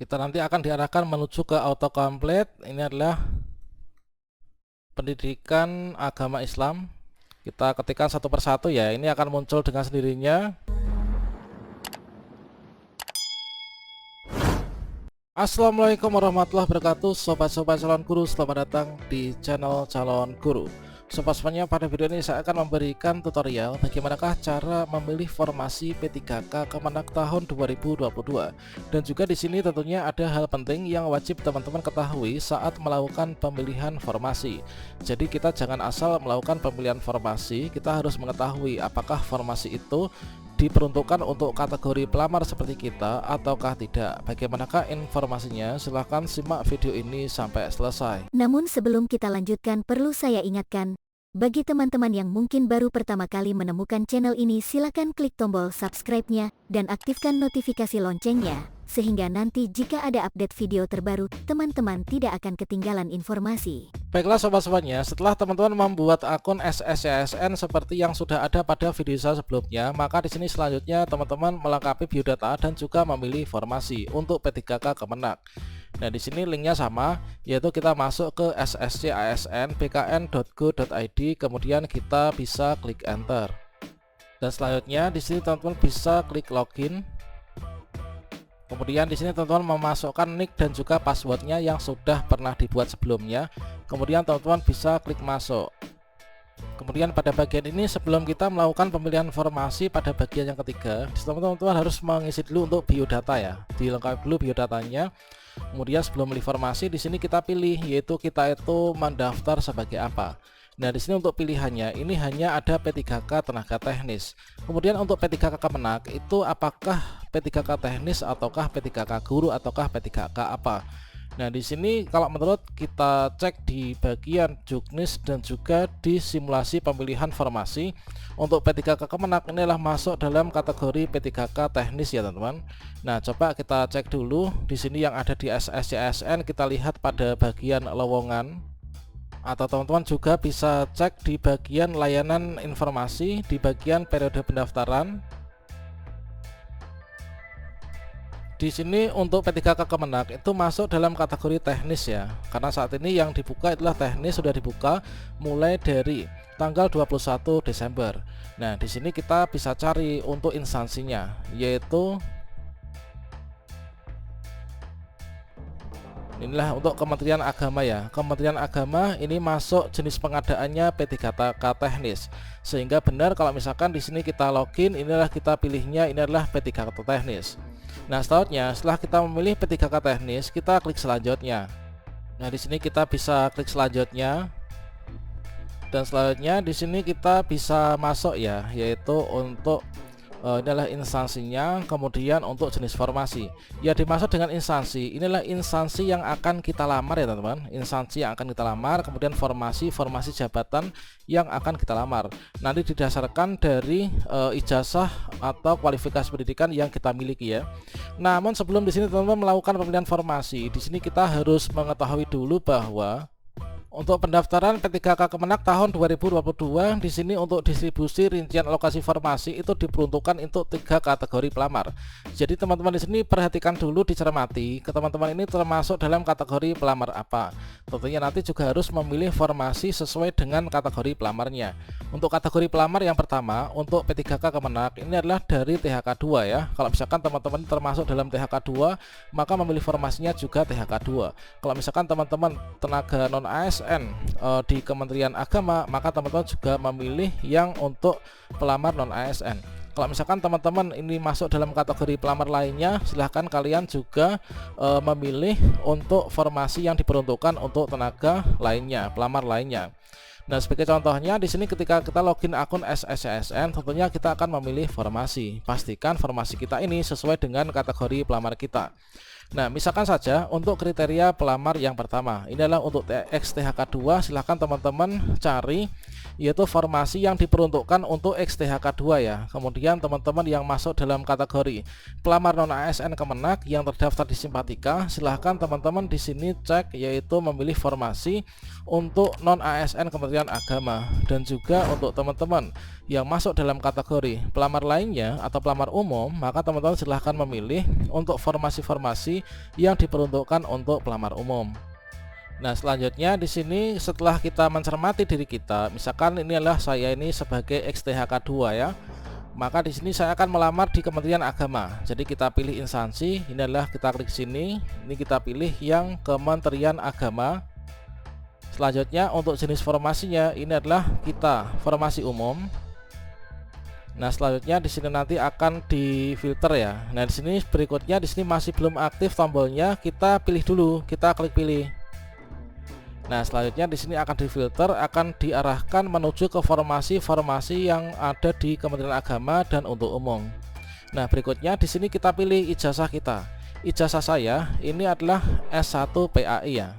Kita nanti akan diarahkan menuju ke autocomplete. Ini adalah pendidikan agama Islam. Kita ketikkan satu persatu ya, ini akan muncul dengan sendirinya. Assalamualaikum warahmatullahi wabarakatuh, sobat-sobat calon guru, selamat datang di channel calon guru. Sobat semuanya, pada video ini saya akan memberikan tutorial bagaimanakah cara memilih formasi P3K Kemenak tahun 2022. Dan juga di sini tentunya ada hal penting yang wajib teman-teman ketahui saat melakukan pemilihan formasi. Jadi kita jangan asal melakukan pemilihan formasi, kita harus mengetahui apakah formasi itu diperuntukkan untuk kategori pelamar seperti kita ataukah tidak. Bagaimanakah informasinya? Silahkan simak video ini sampai selesai. Namun sebelum kita lanjutkan, perlu saya ingatkan, bagi teman-teman yang mungkin baru pertama kali menemukan channel ini, silakan klik tombol subscribe-nya dan aktifkan notifikasi loncengnya, sehingga nanti jika ada update video terbaru, teman-teman tidak akan ketinggalan informasi. Baiklah sobat-sobatnya, setelah teman-teman membuat akun SSCSN seperti yang sudah ada pada video saya sebelumnya, maka di sini selanjutnya teman-teman melengkapi biodata dan juga memilih formasi untuk P3K Kemenak. Nah, di sini linknya sama, yaitu kita masuk ke sscsn.bkn.go.id, kemudian kita bisa klik enter. Dan selanjutnya di sini teman-teman bisa klik login. Kemudian di sini teman-teman memasukkan nick dan juga passwordnya yang sudah pernah dibuat sebelumnya. Kemudian teman-teman bisa klik masuk. Kemudian pada bagian ini, sebelum kita melakukan pemilihan formasi pada bagian yang ketiga, teman-teman harus mengisi dulu untuk biodata ya. Dilengkapi dulu biodatanya. Kemudian sebelum memilih formasi, di sini kita pilih, yaitu kita itu mendaftar sebagai apa. Nah, di sini untuk pilihannya ini hanya ada P3K tenaga teknis. Kemudian untuk P3K Kemenak itu apakah P3K teknis ataukah P3K guru ataukah P3K apa? Nah, di sini kalau menurut kita cek di bagian juknis dan juga di simulasi pemilihan formasi, untuk P3K Kemenak inilah masuk dalam kategori P3K teknis ya teman-teman. Nah, coba kita cek dulu di sini yang ada di SSCSN, kita lihat pada bagian lowongan. Atau teman-teman juga bisa cek di bagian layanan informasi, di bagian periode pendaftaran. Di sini untuk P3K Kemenak itu masuk dalam kategori teknis ya. Karena saat ini yang dibuka adalah teknis, sudah dibuka mulai dari tanggal 21 Desember. Nah, di sini kita bisa cari untuk instansinya, yaitu inilah untuk Kementerian Agama ya. Kementerian Agama ini masuk jenis pengadaannya P3K teknis. Sehingga benar kalau misalkan di sini kita login, inilah kita pilihnya ini adalah P3K teknis. Nah, selanjutnya setelah kita memilih P3K teknis, kita klik selanjutnya. Nah, di sini kita bisa klik selanjutnya. Dan selanjutnya di sini kita bisa masuk ya, yaitu untuk inilah instansinya, kemudian untuk jenis formasi ya dimaksud dengan instansi, inilah instansi yang akan kita lamar ya teman-teman, instansi yang akan kita lamar, kemudian formasi jabatan yang akan kita lamar nanti didasarkan dari ijazah atau kualifikasi pendidikan yang kita miliki ya. Namun sebelum di sini teman-teman melakukan pemilihan formasi, di sini kita harus mengetahui dulu bahwa untuk pendaftaran P3K Kemenak tahun 2022 di sini untuk distribusi rincian alokasi formasi itu diperuntukkan untuk 3 kategori pelamar. Jadi teman-teman di sini perhatikan dulu, dicermati, ke teman-teman ini termasuk dalam kategori pelamar apa. Tentunya nanti juga harus memilih formasi sesuai dengan kategori pelamarnya. Untuk kategori pelamar yang pertama untuk P3K Kemenak ini adalah dari THK2 ya. Kalau misalkan teman-teman termasuk dalam THK2, maka memilih formasinya juga THK2. Kalau misalkan teman-teman tenaga non ASN di Kementerian Agama, maka teman-teman juga memilih yang untuk pelamar non ASN. Kalau misalkan teman-teman ini masuk dalam kategori pelamar lainnya, silahkan kalian juga memilih untuk formasi yang diperuntukkan untuk tenaga lainnya, pelamar lainnya. Nah, sebagai contohnya di sini ketika kita login akun SSCSN, tentunya kita akan memilih formasi. Pastikan formasi kita ini sesuai dengan kategori pelamar kita. Nah, misalkan saja untuk kriteria pelamar yang pertama, ini adalah untuk XTHK2, silahkan teman-teman cari yaitu formasi yang diperuntukkan untuk XTHK2 ya. Kemudian teman-teman yang masuk dalam kategori pelamar non ASN Kemenak yang terdaftar di Simpatika, silahkan teman-teman di sini cek yaitu memilih formasi untuk non ASN Kementerian Agama. Dan juga untuk teman-teman yang masuk dalam kategori pelamar lainnya atau pelamar umum, maka teman-teman silahkan memilih untuk formasi-formasi formasi yang diperuntukkan untuk pelamar umum. Nah, selanjutnya di sini setelah kita mencermati diri kita, misalkan ini adalah saya ini sebagai XTHK2 ya. Maka di sini saya akan melamar di Kementerian Agama. Jadi kita pilih instansi, ini adalah kita klik sini, ini kita pilih yang Kementerian Agama. Selanjutnya untuk jenis formasinya ini adalah kita formasi umum. Nah, selanjutnya di sini nanti akan difilter ya. Nah, di sini berikutnya di sini masih belum aktif tombolnya, kita pilih dulu, kita klik pilih. Nah, selanjutnya di sini akan difilter, akan diarahkan menuju ke formasi-formasi yang ada di Kementerian Agama dan untuk umum. Nah, berikutnya di sini kita pilih ijazah kita. Ijazah saya ini adalah S1 PAI ya.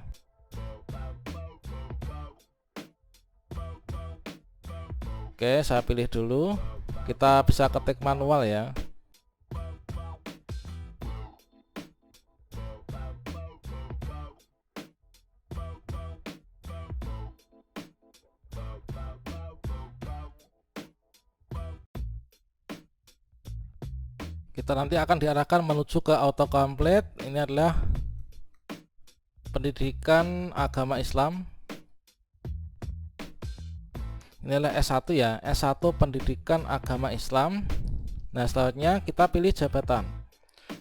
Oke, saya pilih dulu. Kita bisa ketik manual ya. Kita nanti akan diarahkan menuju ke autocomplete. Ini adalah pendidikan agama Islam. Ini adalah S1 ya, S1 pendidikan agama Islam. Nah, selanjutnya kita pilih jabatan.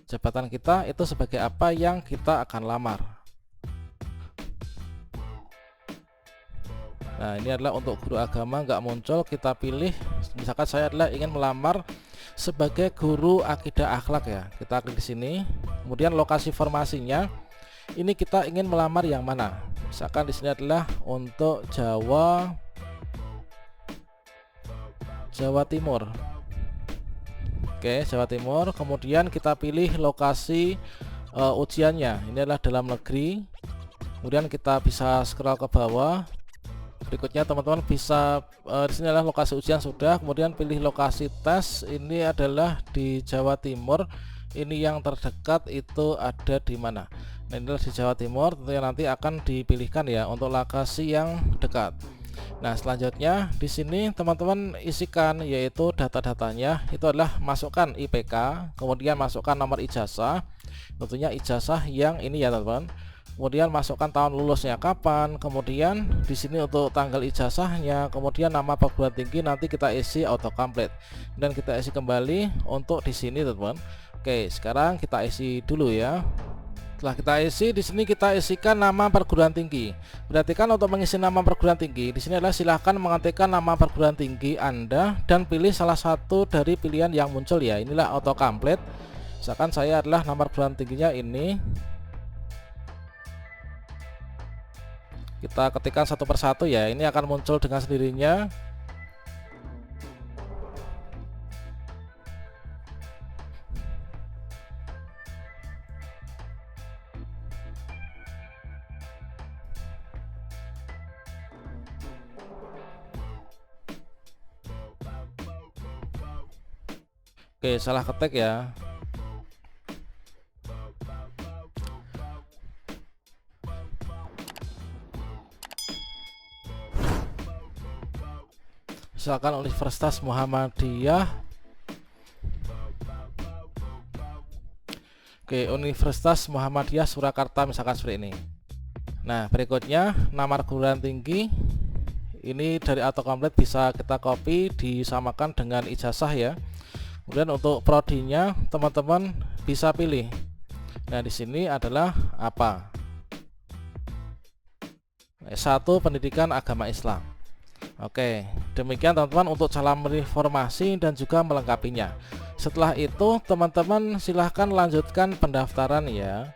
Jabatan kita itu sebagai apa yang kita akan lamar. Nah, ini adalah untuk guru agama nggak muncul, kita pilih misalkan saya adalah ingin melamar sebagai guru akidah akhlak ya. Kita klik di sini. Kemudian lokasi formasinya ini kita ingin melamar yang mana? Misalkan di sini adalah untuk Jawa Timur. Oke, Jawa Timur. Kemudian kita pilih lokasi ujiannya. Ini adalah dalam negeri. Kemudian kita bisa scroll ke bawah. Berikutnya teman-teman bisa di sini adalah lokasi ujian sudah, kemudian pilih lokasi tes. Ini adalah di Jawa Timur. Ini yang terdekat itu ada di mana? Nah, ini adalah di Jawa Timur. Tentunya nanti akan dipilihkan ya untuk lokasi yang dekat. Nah, selanjutnya di sini teman-teman isikan yaitu data-datanya. Itu adalah masukkan IPK, kemudian masukkan nomor ijazah. Tentunya ijazah yang ini ya teman-teman. Kemudian masukkan tahun lulusnya kapan, kemudian di sini untuk tanggal ijazahnya, kemudian nama perguruan tinggi nanti kita isi autocomplete dan kita isi kembali untuk di sini teman-teman. Oke, sekarang kita isi dulu ya. Setelah kita isi di sini kita isikan nama perguruan tinggi. Berarti kan untuk mengisi nama perguruan tinggi di sini adalah silahkan mengetikkan nama perguruan tinggi Anda dan pilih salah satu dari pilihan yang muncul ya. Inilah autocomplete. Misalkan saya adalah nama perguruan tingginya ini. Kita ketikkan satu persatu ya, ini akan muncul dengan sendirinya. Oke, salah ketik ya. Misalkan Universitas Muhammadiyah. Oke, Universitas Muhammadiyah Surakarta misalkan seperti ini. Nah, berikutnya nama perguruan tinggi. Ini dari autocomplete bisa kita copy disamakan dengan ijazah ya. Kemudian untuk prodinya teman-teman bisa pilih. Nah, di sini adalah apa? S1 Pendidikan Agama Islam. Oke, demikian teman-teman untuk cara mereformasi dan juga melengkapinya. Setelah itu teman-teman silahkan lanjutkan pendaftaran ya.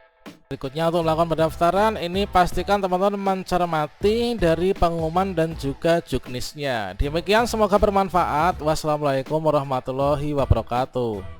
Berikutnya untuk melakukan pendaftaran ini pastikan teman-teman mencermati dari pengumuman dan juga juknisnya. Demikian, semoga bermanfaat. Wassalamualaikum warahmatullahi wabarakatuh.